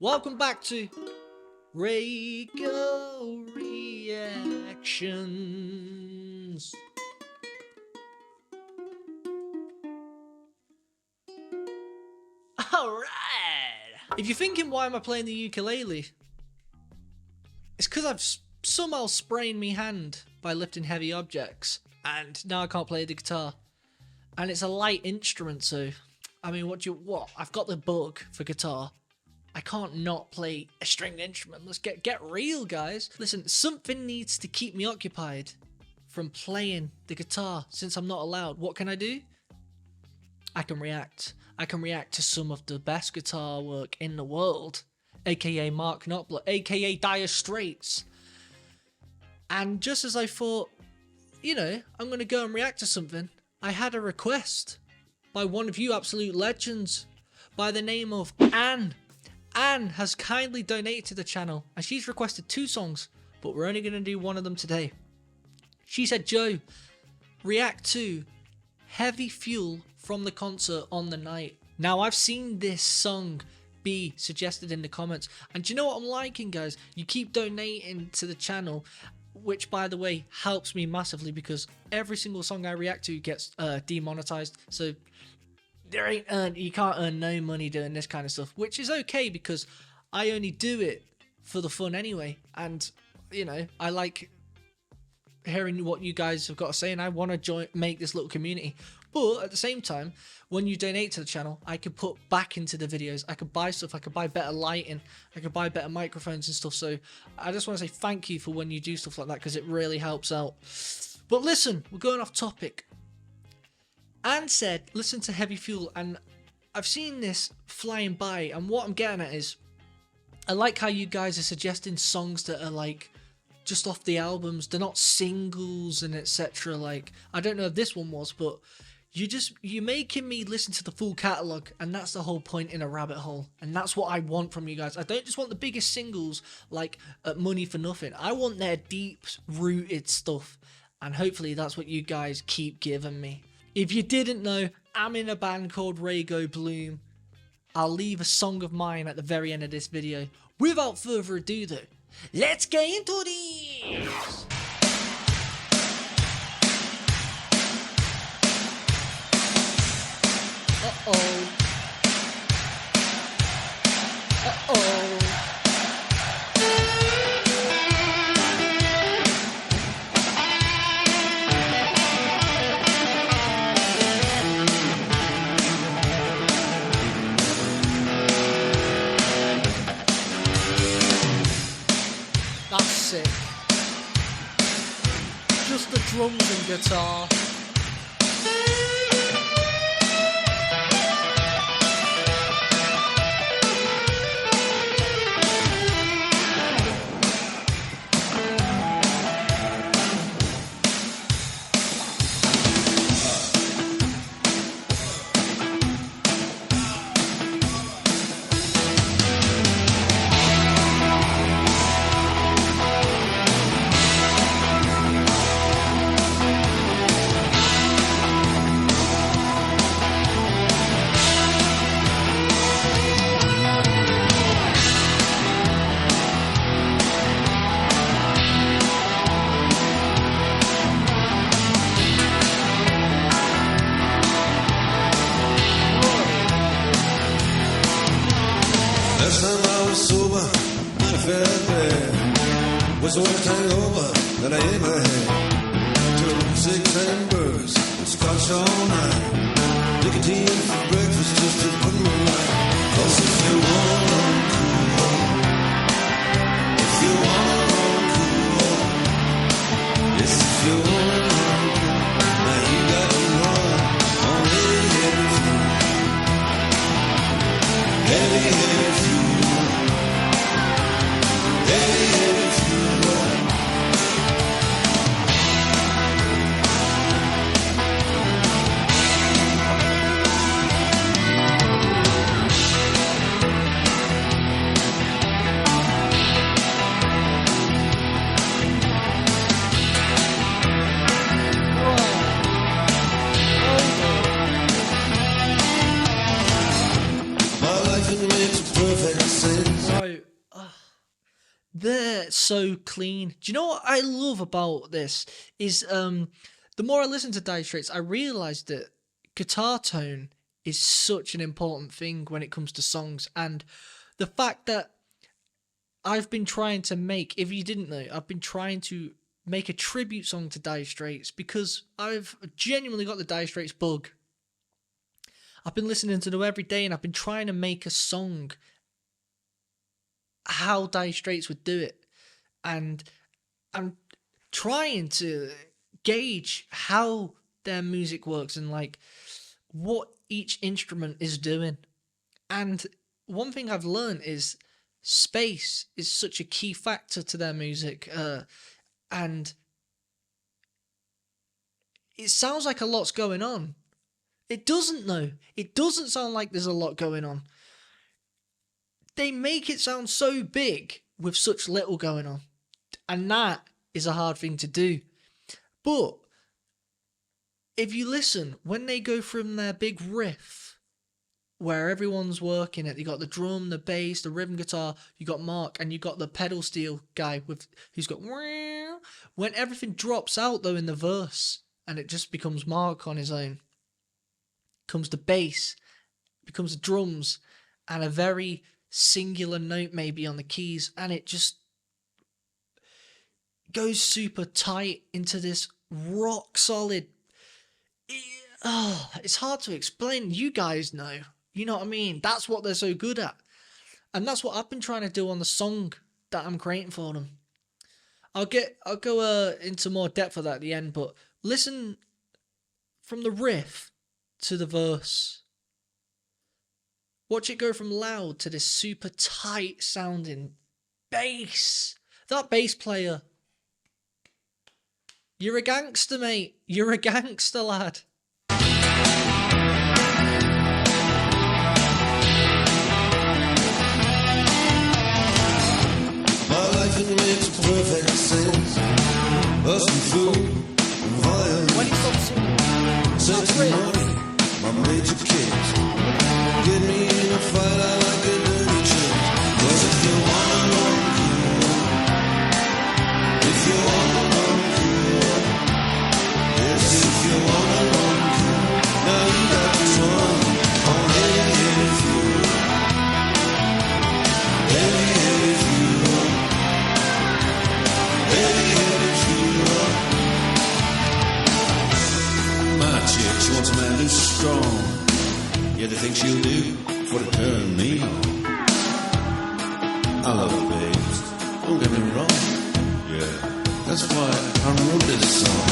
Welcome back to RAYGO Reactions. Alright! If you're thinking why am I playing the ukulele, it's because I've somehow sprained my hand by lifting heavy objects, and now I can't play the guitar. And it's a light instrument, so I mean, what? I've got the bug for guitar. I can't not play a stringed instrument. Let's get real, guys. Listen, something needs to keep me occupied from playing the guitar since I'm not allowed. What can I do? I can react. I can react to some of the best guitar work in the world, aka Mark Knopfler, aka Dire Straits. And just as I thought, you know, I'm going to go and react to something, I had a request by one of you absolute legends by the name of Anne. Anne has kindly donated to the channel and she's requested 2 songs, but we're only going to do one of them today. She said, Joe, react to Heavy Fuel from the concert on the night. Now, I've seen this song be suggested in the comments, and do you know what I'm liking, guys? You keep donating to the channel, which, by the way, helps me massively because every single song I react to gets demonetized. So you can't earn no money doing this kind of stuff, which is okay because I only do it for the fun anyway. And you know, I like hearing what you guys have got to say, and I want to make this little community. But at the same time, when you donate to the channel, I can put back into the videos. I could buy stuff. I could buy better lighting. I could buy better microphones and stuff. So I just want to say thank you for when you do stuff like that because it really helps out. But listen, we're going off topic. Anne said, listen to Heavy Fuel, and I've seen this flying by, and what I'm getting at is, I like how you guys are suggesting songs that are like just off the albums. They're not singles and etc. Like, I don't know if this one was, but you're making me listen to the full catalogue, and that's the whole point in a rabbit hole, and that's what I want from you guys. I don't just want the biggest singles like Money for Nothing. I want their deep rooted stuff, and hopefully that's what you guys keep giving me. If you didn't know, I'm in a band called RAYGO Bloom. I'll leave a song of mine at the very end of this video. Without further ado though, let's get into this! Uh-oh. Uh-oh. That's sick. Just the drums and guitar. Last time I was sober, and I felt bad. Was the worst hangover that I ever had. Took 6 hamburgers and scotch all night. Nicotine for breakfast just to put me right. 'Cause if you wanna cool, if you wanna cool, yes, if you wanna cool, now you got to run on heavy fuel. Heavy, heavy fuel. Heavy, heavy fuel. they're so clean. Do you know what I love about this is the more I listen to Dire Straits, I realise that guitar tone is such an important thing when it comes to songs, and the fact that I've been trying to make, if you didn't know, I've been trying to make a tribute song to Dire Straits because I've genuinely got the Dire Straits bug. I've been listening to them every day and I've been trying to make a song how Dire Straits would do it. And I'm trying to gauge how their music works and like what each instrument is doing. And one thing I've learned is space is such a key factor to their music. And it sounds like a lot's going on. It doesn't, though. It doesn't sound like there's a lot going on. They make it sound so big with such little going on. And that is a hard thing to do. But if you listen, when they go from their big riff, where everyone's working it, you got the drum, the bass, the rhythm guitar, you got Mark, and you got the pedal steel guy who's got when everything drops out though in the verse and it just becomes Mark on his own, comes the bass, becomes the drums, and a very singular note maybe on the keys, and it just goes super tight into this rock solid. It's hard to explain. You guys know. You know what I mean? That's what they're so good at. And that's what I've been trying to do on the song that I'm creating for them. I'll go into more depth of that at the end, but listen from the riff to the verse. Watch it go from loud to this super tight sounding bass. That bass player. You're a gangster, mate. You're a gangster, lad. It makes perfect sense. Busting through violence. When he stops singing, Sex and money, my major kicks. Get me in a fight, I like a dirty chick. 'Cause if you wanna know cool, if you wanna know cool, yes, if you wanna know cool, now you got to run on heavy fuel. Heavy fuel. My chick, she wants a man who's strong. Yeah, they think she'll do for to turn me on. I love her, babes. Don't get me wrong. Yeah, that's why I wrote this song.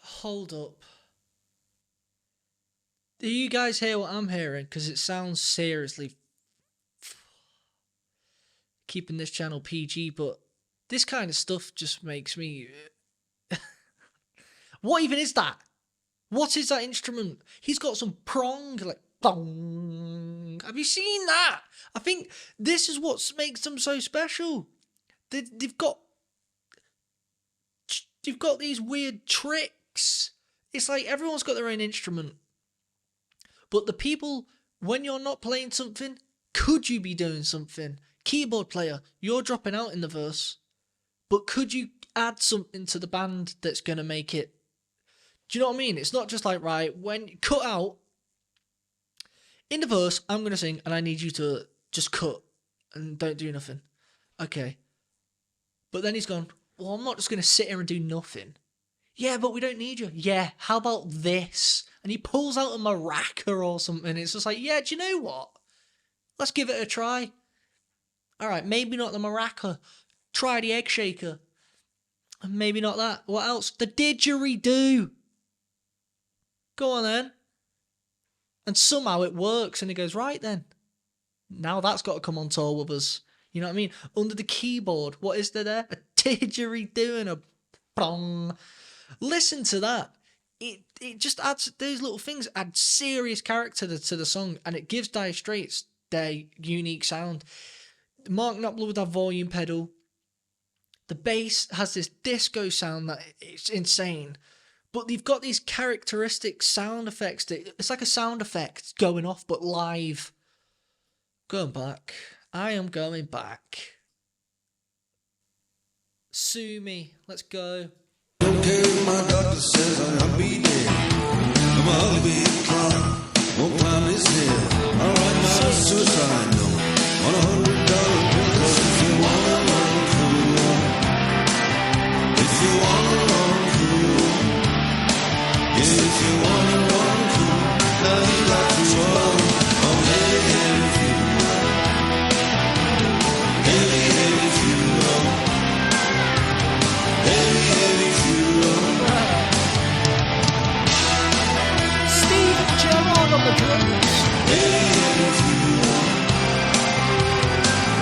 Hold up. Do you guys hear what I'm hearing? Because it sounds seriously keeping this channel PG, but this kind of stuff just makes me... What even is that? What is that instrument? He's got some prong, like... Bong. Have you seen that? I think this is what makes them so special. They've got these weird tricks. It's like everyone's got their own instrument. But the people, when you're not playing something, could you be doing something? Keyboard player, you're dropping out in the verse. But could you add something to the band that's going to make it... Do you know what I mean? It's not just like, right, when you cut out, in the verse, I'm going to sing and I need you to just cut and don't do nothing. Okay. But then he's gone, well, I'm not just going to sit here and do nothing. Yeah, but we don't need you. Yeah, how about this? And he pulls out a maraca or something. It's just like, yeah, do you know what? Let's give it a try. All right, maybe not the maraca. Try the egg shaker. Maybe not that. What else? The didgeridoo. Go on then. And somehow it works and it goes, right then. Now that's got to come on tour with us. You know what I mean? Under the keyboard, what is there? A didgeridoo and a bong. Listen to that. It just adds, those little things add serious character to the song, and it gives Dire Straits their unique sound. Mark Knopfler with that volume pedal. The bass has this disco sound that it's insane. But they've got these characteristic sound effects. It's like a sound effect going off, but live. Going back. I am going back. Sue me. Let's go. Don't care if my doctor says I'll be dead. I'm a ugly clock, won't climb his head. I'll write my suicide note on $100 bill. If you wanna run cool, if you wanna run cool, yeah, if you wanna run cool, now you got to run. I'm heavy, heavy fuel, heavy, heavy fuel, heavy, heavy fuel. Steve Gerard on the drums. Heavy, heavy fuel,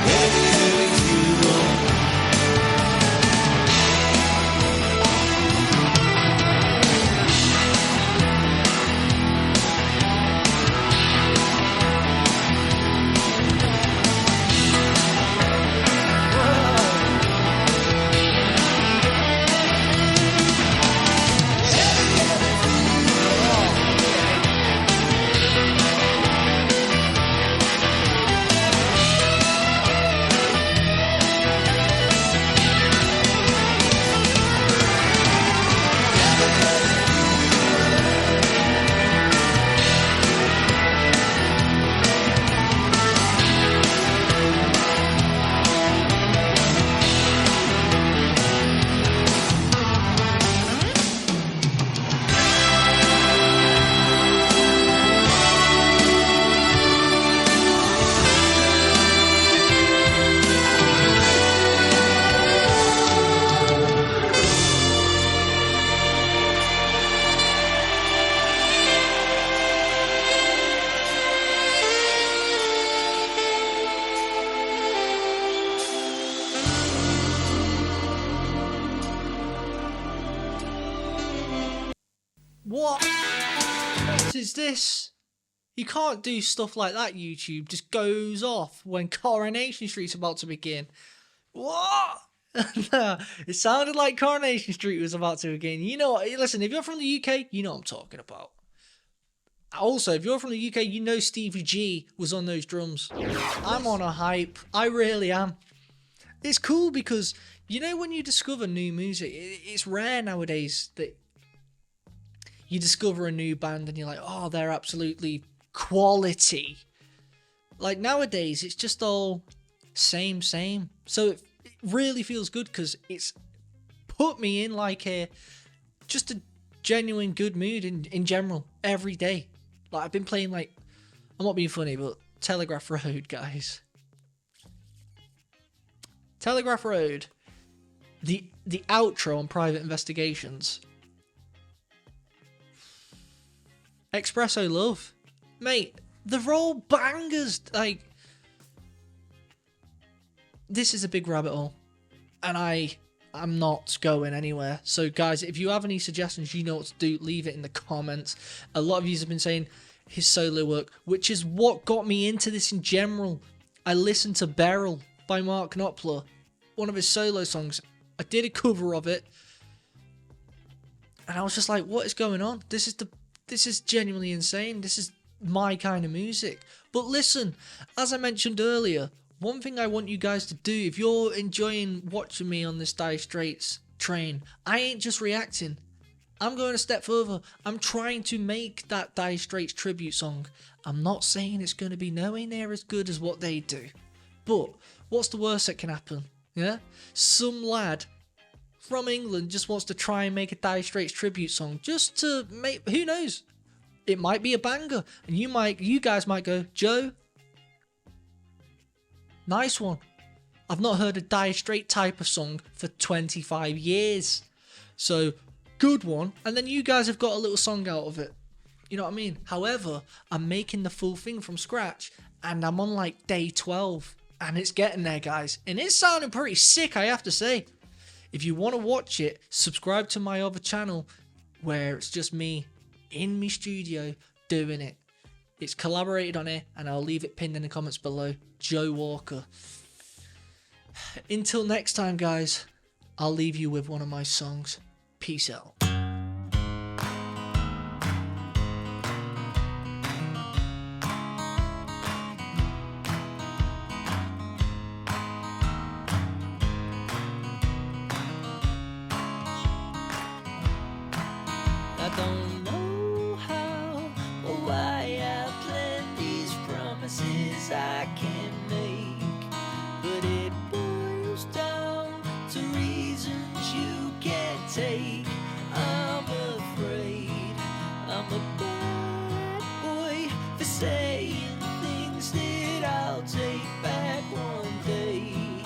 heavy, heavy fuel. What is this? You can't do stuff like that. YouTube just goes off when Coronation Street's about to begin. What? It sounded like Coronation Street was about to begin. You know what? Listen, if you're from the UK, you know what I'm talking about. Also, if you're from the UK, you know Stevie G was on those drums. I'm on a hype. I really am. It's cool because, you know, when you discover new music, it's rare nowadays that you discover a new band and you're like, oh, they're absolutely quality. Like nowadays, it's just all same. So it really feels good because it's put me in like just a genuine good mood in general every day. Like I've been playing like, I'm not being funny, but Telegraph Road, guys. Telegraph Road, the outro on Private Investigations. Espresso Love, mate, they're all bangers. Like, this is a big rabbit hole, and I'm not going anywhere. So guys, if you have any suggestions, you know what to do, leave it in the comments. A lot of you have been saying his solo work, which is what got me into this in general. I listened to Beryl by Mark Knopfler, one of his solo songs. I did a cover of it, and I was just like, what is going on? This is genuinely insane. This is my kind of music. But listen, as I mentioned earlier, one thing I want you guys to do, if you're enjoying watching me on this Dire Straits train, I ain't just reacting. I'm going a step further. I'm trying to make that Dire Straits tribute song. I'm not saying it's going to be nowhere near as good as what they do. But what's the worst that can happen? Yeah? Some lad from England just wants to try and make a Dire Straits tribute song just to make, who knows? It might be a banger, and you guys might go, Joe, nice one. I've not heard a Dire Straits type of song for 25 years. So, good one. And then you guys have got a little song out of it. You know what I mean? However, I'm making the full thing from scratch, and I'm on like day 12, and it's getting there, guys. And it's sounding pretty sick, I have to say. If you want to watch it, subscribe to my other channel where it's just me in my studio doing it. It's collaborated on it, and I'll leave it pinned in the comments below. Joe Walker. Until next time, guys, I'll leave you with one of my songs. Peace out. I don't know how or why I planned these promises I can't make, but it boils down to reasons you can't take. I'm afraid I'm a bad boy for saying things that I'll take back one day,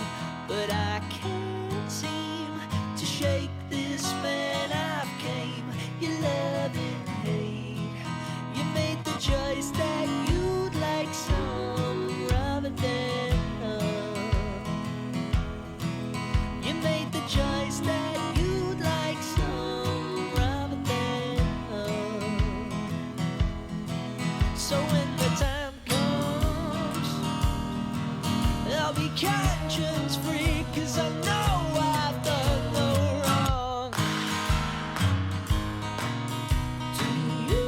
but I can't seem to shake this man I've came. You love and hate. You made the choice that you'd like some rather than you made the choice that you'd like some rather than so when the time comes, I'll be conscience free, 'cause I know I've done no wrong to you.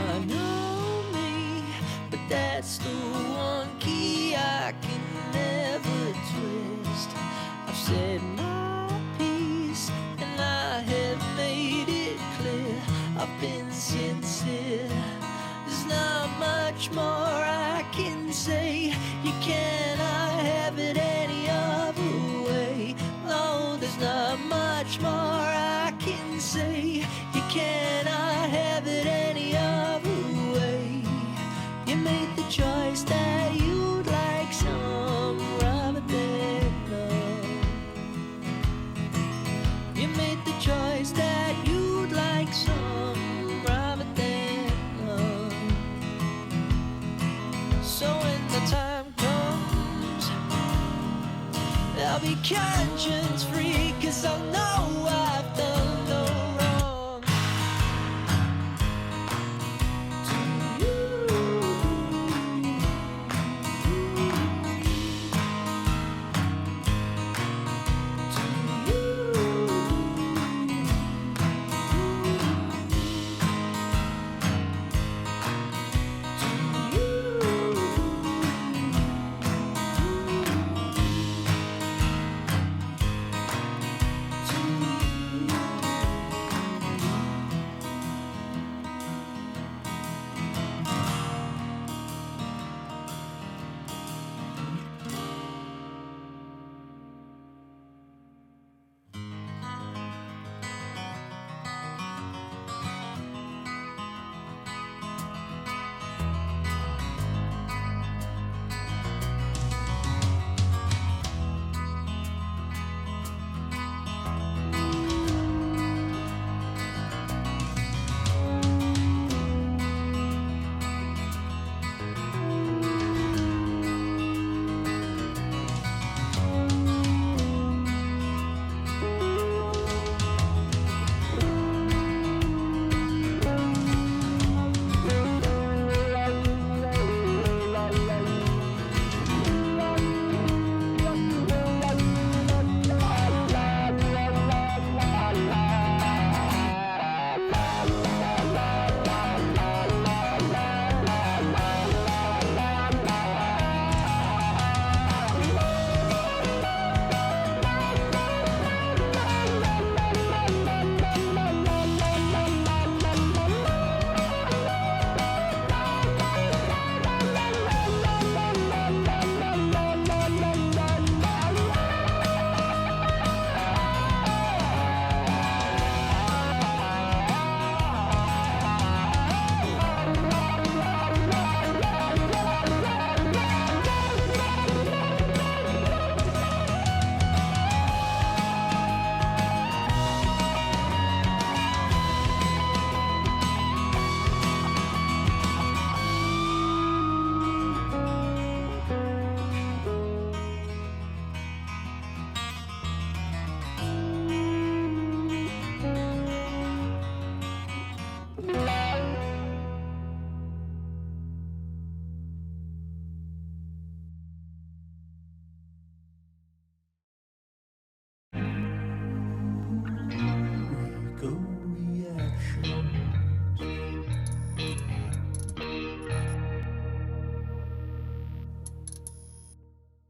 I know me, but that's the one key I can never twist. I've said my piece and I have made it clear. I've been sincere. There's not much more I can say. You cannot have it any other way. No, there's not much more I can say. You cannot have it any other way. You made the choice that you'd like some rather than none. You made the choice that you'd like some rather than none. So when the time comes, I'll be conscience free, 'cause I know